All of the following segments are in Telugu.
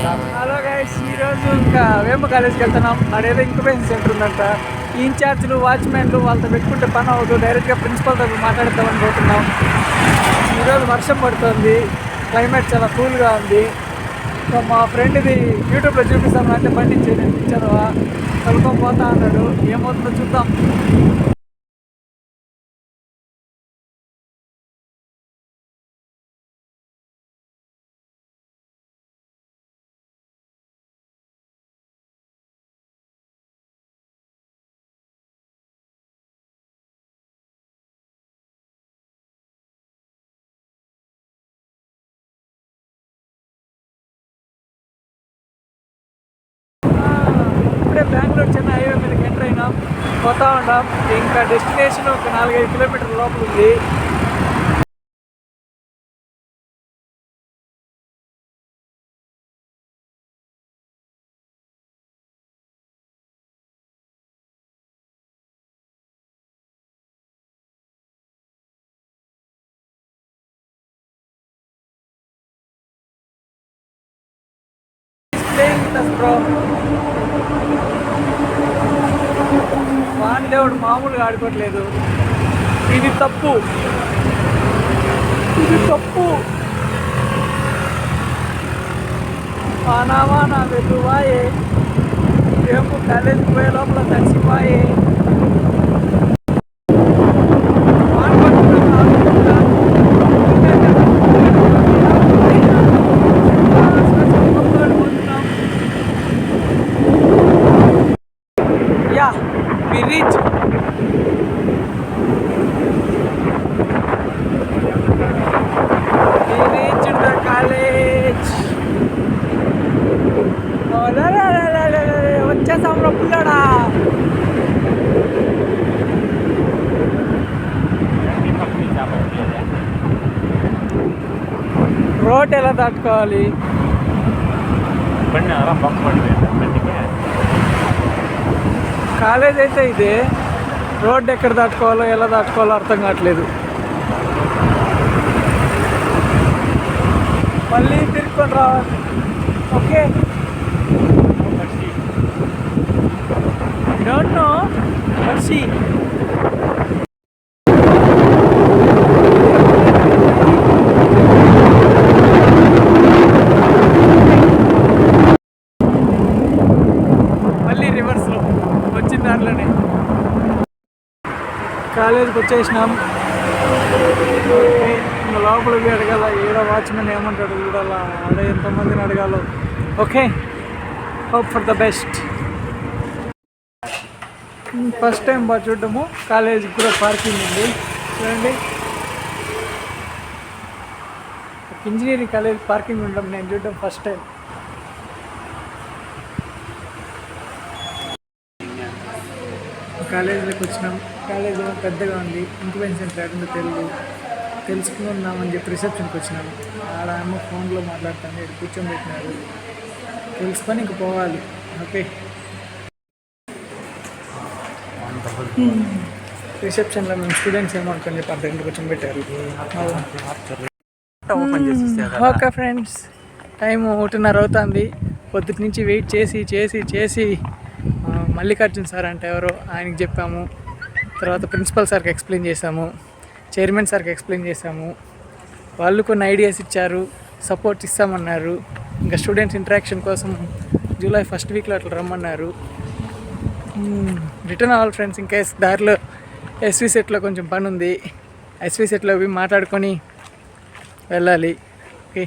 హలో గైస్, ఈరోజు ఇంకా వేమ కాలేజ్కి వెళ్తున్నాం. అదేదో ఇంక్యుబేషన్ సెంటర్ ఉందంట. ఈ ఇన్ఛార్జ్లు వాచ్మెన్లు వాళ్ళతో పెట్టుకుంటే పని అవ్వదు. డైరెక్ట్గా ప్రిన్సిపల్తో మాట్లాడదామని పోతున్నాం. ఈరోజు వర్షం పడుతుంది, క్లైమేట్ చాలా కూల్గా ఉంది. సో మా ఫ్రెండ్ది యూట్యూబ్లో చూపిస్తాను అంటే పండించేది చదవా కలుపుకొని పోతా అన్నాడు. ఏమవుతుందో చూద్దాం. ఇప్పుడే బెంగళూరు చెన్నై హైవే మీదకి ఎంటర్ అయినాం, పోతా ఉన్నాం. ఇంకా డెస్టినేషన్ ఒక 4-5 కిలోమీటర్ల లోపల ఉంది. వాందేవుడు మామూలుగా ఆడుకోవట్లేదు. ఇది తప్పు, ఇది తప్పు. వానా వెతువాయే, ఏమో కాలేజీకి పోయే లోపల తడిసిపోయే. We reached. We reached the college. వచ్చేసాం రా పుల్లాడా. రోడ్ ఎలా దాటుకోవాలి? కాలేజ్ అయితే ఇదే, రోడ్డు ఎక్కడ దాటుకోవాలో ఎలా దాటుకోవాలో అర్థం కావట్లేదు. మళ్ళీ తిరుక్కొని రావాలి. Okay, don't know mercy. కాలేజీకి వచ్చేసినాం. ఇంకా లోపలికి అడగాల, ఏడో వాచ్మెన్ ఏమంటాడు చూడాలా, ఆడ ఎంతమందిని అడగాలో. Okay, hope for the best. First time బాగా చూడటము. కాలేజీకి కూడా పార్కింగ్ ఉంది చూడండి. ఇంజనీరింగ్ కాలేజ్ పార్కింగ్ ఉండడం నేను చూడటం ఫస్ట్ టైం. కాలేజీలోకి వచ్చినాం. కాలేజ్ ఏమో పెద్దగా ఉంది. ఇంక్యుబేషన్ సెంటర్ ఎక్కడో తెలుసుకుందామని చెప్పి రిసెప్షన్కి వచ్చినాము. ఆడ ఏమో ఫోన్లో మాట్లాడుతాను, ఇక్కడ కూర్చోబెట్టినారు. తెలుసుకొని ఇంక పోవాలి. ఓకే, రిసెప్షన్లో మేము స్టూడెంట్స్ ఏమనుకొని చెప్పి అర్ధ గంట కూర్చోబెట్టారు. ఓకే ఫ్రెండ్స్, టైం 1:30 అవుతుంది. పొద్దుటి నుంచి వెయిట్ చేసి మల్లికార్జున్ సార్ అంటే ఎవరో ఆయనకి చెప్పాము. తర్వాత ప్రిన్సిపల్ సార్కి ఎక్స్ప్లెయిన్ చేసాము, చైర్మన్ సార్కి ఎక్స్ప్లెయిన్ చేసాము. వాళ్ళు కొన్ని ఐడియాస్ ఇచ్చారు, సపోర్ట్ ఇస్తామన్నారు. ఇంకా స్టూడెంట్స్ ఇంటరాక్షన్ కోసం జూలై ఫస్ట్ వీక్లో అట్లా రమ్మన్నారు. రిటర్న్ అవ్వాలి ఫ్రెండ్స్. ఇంకా దారిలో ఎస్వి సెట్లో కొంచెం పని ఉంది. ఎస్వి సెట్లో పోయి మాట్లాడుకొని వెళ్ళాలి. ఓకే,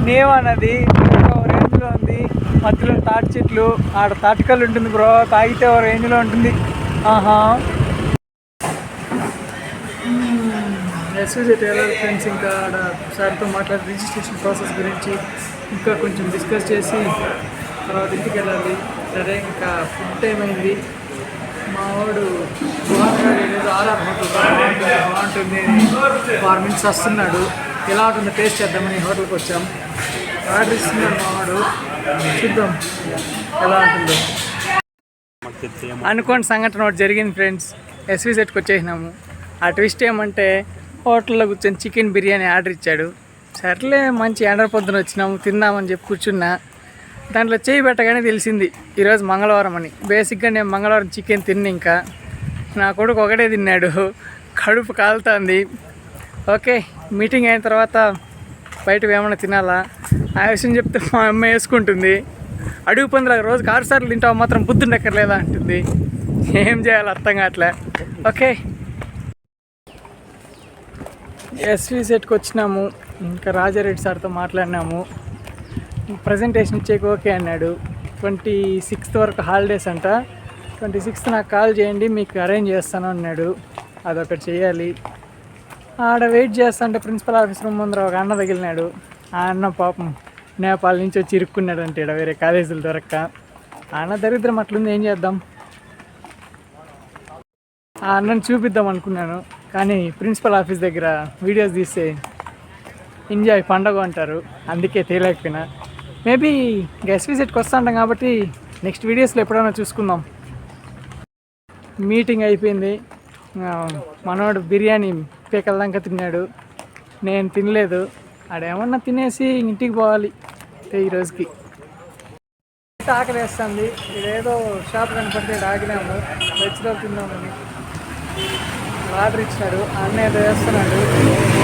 నేమన్నది రేంజ్లో ఉంది. మధ్యలో తాటి చెట్లు, ఆడ తాటికల్లు ఉంటుంది బ్రో, తాగితే ఓ రేంజ్లో ఉంటుంది. ఆహా, ఎస్వి సెట్ వెళ్ళాలి ఫ్రెండ్స్. ఇంకా ఆడ సార్తో మాట్లాడి రిజిస్ట్రేషన్ ప్రాసెస్ గురించి ఇంకా కొంచెం డిస్కస్ చేసి తర్వాత ఇంటికి వెళ్ళాలి. సరే, ఇంకా ఫుడ్ టైం అయింది. మా వాడు ఏదో ఆర్ఆర్ హోటల్ బాగుంటుంది 4 మినిట్స్ వస్తున్నాడు. ఎలా ఉంటుందో టేస్ట్ చేద్దామని హోటల్కి వచ్చాం. ఆర్డర్ ఇస్తున్నాడు మా వాడు, చూద్దాం ఎలా ఉంటుందో. అనుకోని సంఘటన ఒకటి జరిగింది ఫ్రెండ్స్. ఎస్వి సెట్కి వచ్చేసినాము. ఆ ట్విస్ట్ ఏమంటే హోటల్లో కూర్చొని చికెన్ బిర్యానీ ఆర్డర్ ఇచ్చాడు. సర్లే మంచి ఎండ పొద్దున వచ్చినాము తిందామని చెప్పి కూర్చున్నా. దాంట్లో చేయి పెట్టగానే తెలిసింది ఈరోజు మంగళవారం అని. బేసిక్గా నేను మంగళవారం చికెన్ తిన్న, ఇంకా నా కొడుకు ఒకటే తిన్నాడు, కడుపు కాలుతుంది. ఓకే, మీటింగ్ అయిన తర్వాత బయట ఏమైనా తినాలా ఆ విషయం చెప్తే మా అమ్మ వేసుకుంటుంది. అడుగు పందులకు రోజుకి 6 సార్లు తింటావు మాత్రం బుద్ధుండక్కర్లేదా అంటుంది. ఏం చేయాలి అర్థం కావట్లే. ఓకే, ఎస్వి సెట్కి వచ్చినాము. ఇంకా రాజారెడ్డి సార్తో మాట్లాడినాము. ప్రజెంటేషన్ ఇచ్చేకి ఓకే అన్నాడు. 26th వరకు హాలిడేస్ అంట. 26th నాకు కాల్ చేయండి, మీకు అరేంజ్ చేస్తాను అన్నాడు. అదొకటి చేయాలి. ఆడ వెయిట్ చేస్తుంటే ప్రిన్సిపల్ ఆఫీస్ రూమ్ ముందర ఒక అన్న తగిలినాడు. ఆ అన్న పాపం నేపాల్ నుంచి వచ్చి ఇరుక్కున్నాడు అంటే ఇక్కడ వేరే కాలేజీలు దొరక్క. ఆ అన్న దరిద్రం అట్లుంది, ఏం చేద్దాం. ఆ అన్నను చూపిద్దాం అనుకున్నాను, కానీ ప్రిన్సిపల్ ఆఫీస్ దగ్గర వీడియోస్ తీస్తే ఎంజాయ్ పండగ అంటారు, అందుకే తేలేకపోయినా. మేబీ ఎస్వి సెట్కి వస్తుంటాం కాబట్టి నెక్స్ట్ వీడియోస్లో ఎప్పుడైనా చూసుకుందాం. మీటింగ్ అయిపోయింది. మనోడు బిర్యానీ పీకలదాకా తిన్నాడు, నేను తినలేదు. ఆడేమన్నా తినేసి ఇంటికి పోవాలి ఈరోజుకి. ఆకలి వేస్తుంది. ఇదేదో షాప్ కనపడితే ఆగినాము, వెజ్లో తిందామని. ఆర్డర్ ఇచ్చినాడు, అన్న ఏదో వేస్తున్నాడు.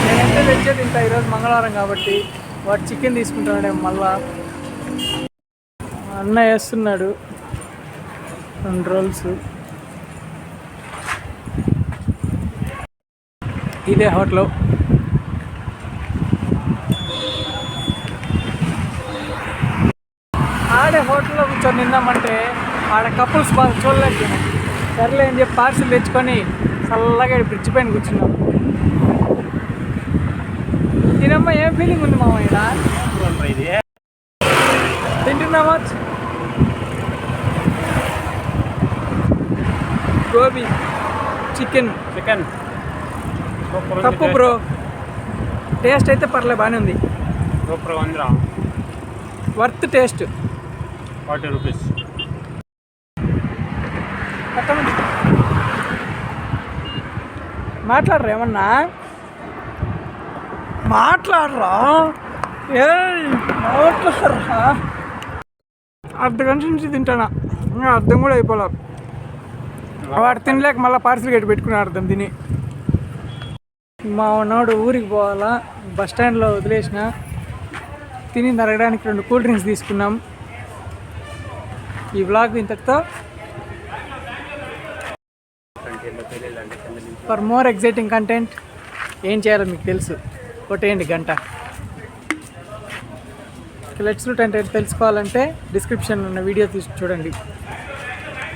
నేనైతే వెజ్జే తింటా, ఈరోజు మంగళవారం కాబట్టి. వాడు చికెన్ తీసుకుంటాడు మళ్ళా. అన్న వేస్తున్నాడు 2 రోల్స్. ఇదే హోటల్. ఆడే హోటల్లో కూర్చొని తిందామంటే ఆడ కపుల్స్ బాగా చూడలేదు. సర్లే అని చెప్పి పార్సిల్ తెచ్చుకొని చల్లగా బ్రిడ్జ్ పైన కూర్చున్నాం. దీనమ్మ ఏం ఫీలింగ్ ఉంది మామ ఇక్కడ తింటున్నామా? గోబీ చికెన్ తప్పు బ్రో, టేస్ట్ అయితే పర్లే, బాగానే ఉంది. Worth taste. 40 రూపీస్. మాట్లాడరా ఏమన్నా? మాట్లాడరా, మాట్లాడరా. అర్ధగంట నుంచి తింటానా, అర్థం కూడా అయిపోలే. వాడు తినలేక మళ్ళీ పార్సిల్ గట్టి పెట్టుకుని అర్థం తిని. మా ఉన్నోడు ఊరికి పోవాలా, బస్ స్టాండ్లో వదిలేసిన. తిని తరగడానికి 2 కూల్ డ్రింక్స్ తీసుకున్నాం. ఈ వ్లాగ్ ఇంతటితో. ఫర్ మోర్ ఎగ్జైటింగ్ కంటెంట్ ఏం చేయాలో మీకు తెలుసు, కొట్టేయండి గంట. లెట్స్ రూట్ అంటే తెలుసుకోవాలంటే డిస్క్రిప్షన్ ఉన్న వీడియో చూడండి.